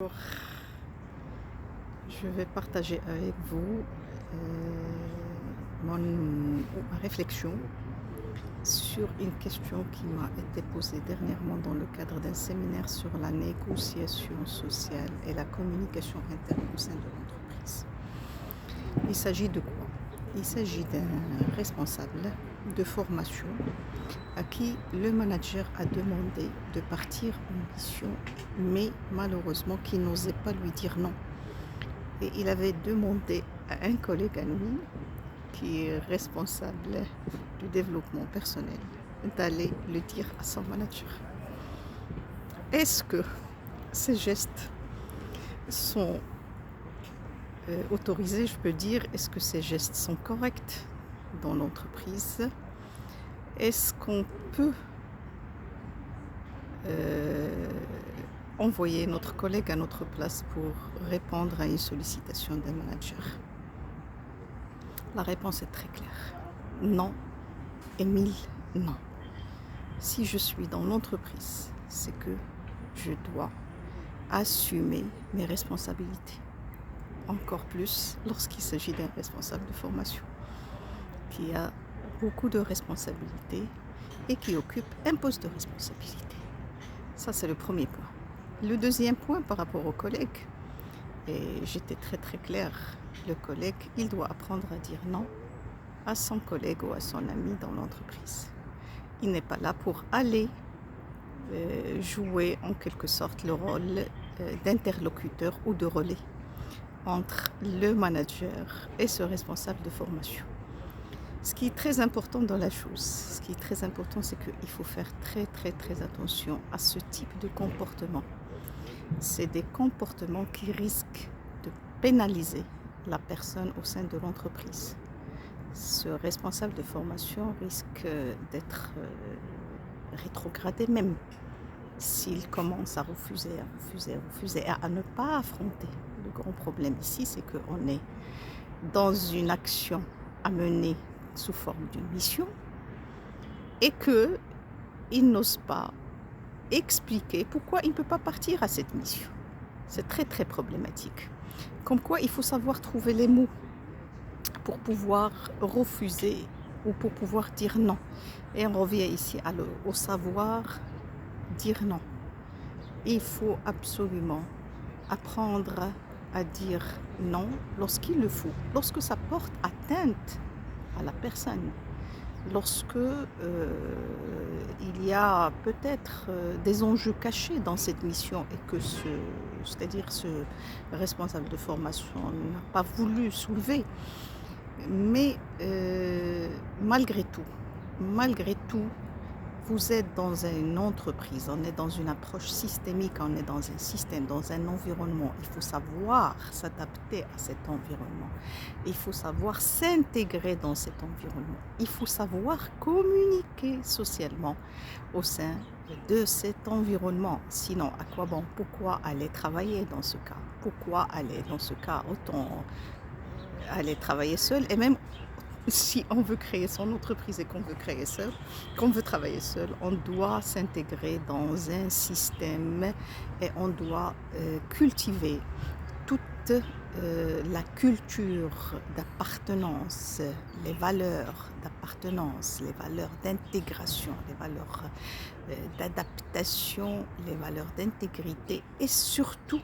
Alors, je vais partager avec vous ma réflexion sur une question qui m'a été posée dernièrement dans le cadre d'un séminaire sur la négociation sociale et la communication interne au sein de l'entreprise. Il s'agit de quoi? Il s'agit d'un responsable de formation à qui le manager a demandé de partir en mission, mais malheureusement qui n'osait pas lui dire non. Et il avait demandé à un collègue à lui, qui est responsable du développement personnel, d'aller le dire à son manager. Est-ce que ces gestes sont autorisés, je peux dire? Est-ce que ces gestes sont corrects dans l'entreprise? Est-ce qu'on peut envoyer notre collègue à notre place pour répondre à une sollicitation d'un manager? La réponse est très claire. Non et mille non. Si je suis dans l'entreprise, c'est que je dois assumer mes responsabilités. Encore plus lorsqu'il s'agit d'un responsable de formation qui a beaucoup de responsabilités et qui occupe un poste de responsabilité. Ça, c'est le premier point. Le deuxième point par rapport au collègue, et j'étais très claire, le collègue, il doit apprendre à dire non à son collègue ou à son ami dans l'entreprise. Il n'est pas là pour aller jouer en quelque sorte le rôle d'interlocuteur ou de relais entre le manager et ce responsable de formation. Ce qui est très important dans la chose, ce qui est très important, c'est qu'il faut faire très attention à ce type de comportement. C'est des comportements qui risquent de pénaliser la personne au sein de l'entreprise. Ce responsable de formation risque d'être rétrogradé même s'il commence à refuser, et à ne pas affronter. Le grand problème ici, c'est qu'on est dans une action à mener sous forme d'une mission et qu'il n'ose pas expliquer pourquoi il ne peut pas partir à cette mission. C'est très problématique. Comme quoi, il faut savoir trouver les mots pour pouvoir refuser ou pour pouvoir dire non. Et on revient ici au savoir dire non. Il faut absolument apprendre à dire non lorsqu'il le faut, lorsque ça porte atteinte à la personne, lorsque il y a peut-être des enjeux cachés dans cette mission et que ce responsable de formation n'a pas voulu soulever. Mais malgré tout, vous êtes dans une entreprise, on est dans une approche systémique, on est dans un système, dans un environnement. Il faut savoir s'adapter à cet environnement. Il faut savoir s'intégrer dans cet environnement. Il faut savoir communiquer socialement au sein de cet environnement. Sinon, à quoi bon? Pourquoi aller travailler dans ce cas? Pourquoi aller dans ce cas? Autant aller travailler seul, et même si on veut créer son entreprise et qu'on veut travailler seul, on doit s'intégrer dans un système et on doit cultiver toute la culture d'appartenance, les valeurs d'appartenance, les valeurs d'intégration, les valeurs d'adaptation, les valeurs d'intégrité, et surtout,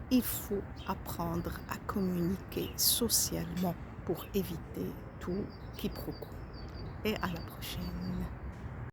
il faut apprendre à communiquer socialement pour éviter tout quiproquo. Et à la prochaine.